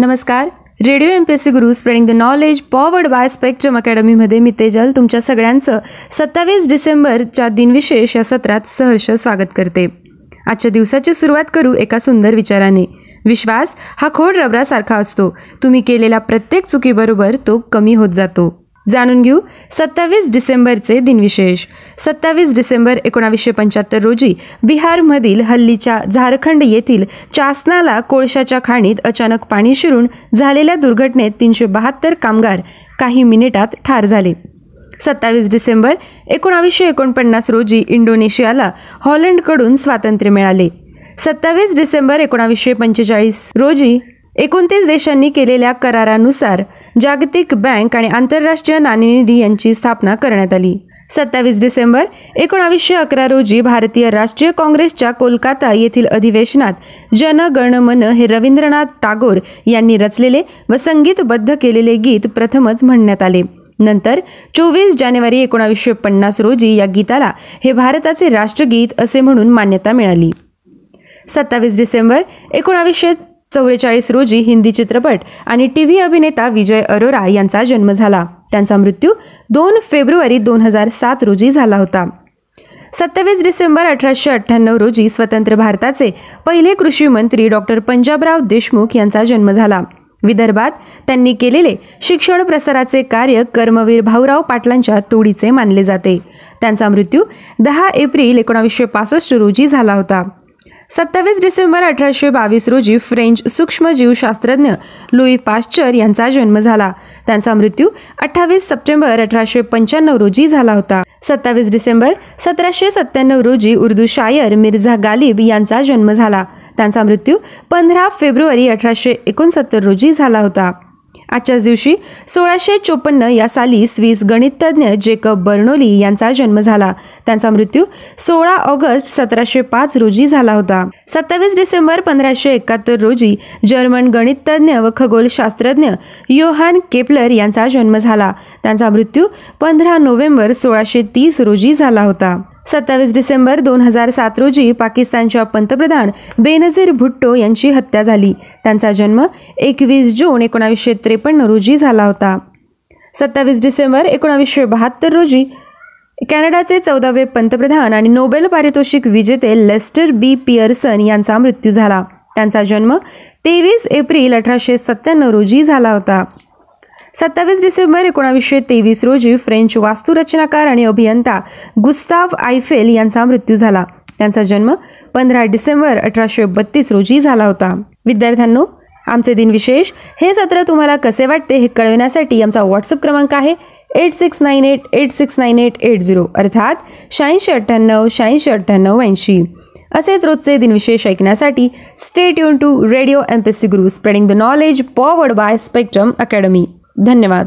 नमस्कार. Radio MPSC Guru spreading the knowledge powered by Spectrum अकॅडमीमध्ये मी तेजल तुमच्या सगळ्यांचं 27 डिसेंबरच्या दिनविशेष या सत्रात सहर्ष स्वागत करते. आजच्या दिवसाची सुरुवात करू एका सुंदर विचाराने. विश्वास हा खोड रबरासारखा असतो. तुम्ही केलेल्या प्रत्येक चुकीबरोबर तो कमी होत जातो. जाणून घेऊ 27 डिसेंबरचे दिनविशेष. 27 डिसेंबर 1975 रोजी बिहारमधील हल्लीच्या झारखंड येथील चासनाला कोळशाच्या खाणीत अचानक पाणी शिरून झालेल्या दुर्घटनेत 372 कामगार काही मिनिटात ठार झाले. 27 डिसेंबर 1949 रोजी इंडोनेशियाला हॉलंडकडून स्वातंत्र्य मिळाले. 27 डिसेंबर 1945 रोजी 29 देशांनी केलेल्या करारानुसार जागतिक बँक आणि आंतरराष्ट्रीय नाणेनिधी यांची स्थापना करण्यात आली. 27 डिसेंबर 1911 रोजी भारतीय राष्ट्रीय काँग्रेसच्या कोलकाता येथील अधिवेशनात जन गण मन हे रवींद्रनाथ टागोर यांनी रचलेले व संगीतबद्ध केलेले गीत प्रथमच म्हणण्यात आले. नंतर 24 जानेवारी 1950 रोजी या गीताला हे भारताचे राष्ट्रगीत असे म्हणून मान्यता मिळाली. 27 डिसेंबर 1944 रोजी हिंदी चित्रपट आणि टीव्ही अभिनेता विजय अरोरा यांचा जन्म झाला. त्यांचा मृत्यू 2 फेब्रुवारी 2007 रोजी झाला होता. 27 डिसेंबर 1898 रोजी स्वतंत्र भारताचे पहिले कृषी मंत्री डॉक्टर पंजाबराव देशमुख यांचा जन्म झाला. विदर्भात त्यांनी केलेले शिक्षण प्रसाराचे कार्य कर्मवीर भाऊराव पाटलांच्या तोडीचे मानले जाते. त्यांचा मृत्यू 10 एप्रिल 1965 रोजी झाला होता. 27 डिसेंबर 1822 रोजी फ्रेंच सूक्ष्मजीवशास्त्रज्ञ लुई पाश्चर यांचा जन्म झाला. त्यांचा मृत्यू 28 सप्टेंबर 1895 रोजी झाला होता. 27 डिसेंबर 1797 रोजी उर्दू शायर मिर्झा गालिब यांचा जन्म झाला. त्यांचा मृत्यू 15 फेब्रुवारी 1869 रोजी झाला होता. आजच्याच दिवशी 1654 या साली स्विस गणिततज्ञ जेकब बर्नोली यांचा जन्म झाला. त्यांचा मृत्यू 16 ऑगस्ट 1705 रोजी झाला होता. 27 डिसेंबर 1571 रोजी जर्मन गणिततज्ञ व खगोलशास्त्रज्ञ योहान केपलर यांचा जन्म झाला. त्यांचा मृत्यू 15 नोव्हेंबर 1630 रोजी झाला होता. 27 डिसेंबर 2007 रोजी पाकिस्तानच्या पंतप्रधान बेनझीर भुट्टो यांची हत्या झाली. त्यांचा जन्म 21 जून 1953 रोजी झाला होता. 27 डिसेंबर 1972 रोजी कॅनडाचे 14वे पंतप्रधान आणि नोबेल पारितोषिक विजेते लेस्टर बी पियर्सन यांचा मृत्यू झाला. त्यांचा जन्म 23 एप्रिल 1897 रोजी झाला होता. 27 डिसेंबर 1923 रोजी फ्रेंच वास्तुरचनाकार आणि अभियंता गुस्ताव आयफेल यांचा मृत्यू झाला. त्यांचा जन्म 15 डिसेंबर 1832 रोजी झाला होता. विद्यार्थ्यांनो, आमचे दिनविशेष हे सत्र तुम्हाला कसे वाटते हे कळविण्यासाठी आमचा व्हॉट्सअप क्रमांक आहे 8698869880 अर्थात 8698869880. असेच रोजचे दिनविशेष ऐकण्यासाठी stay tune to radio MPSC Guru spreading the knowledge powered by Spectrum Academy. धन्यवाद.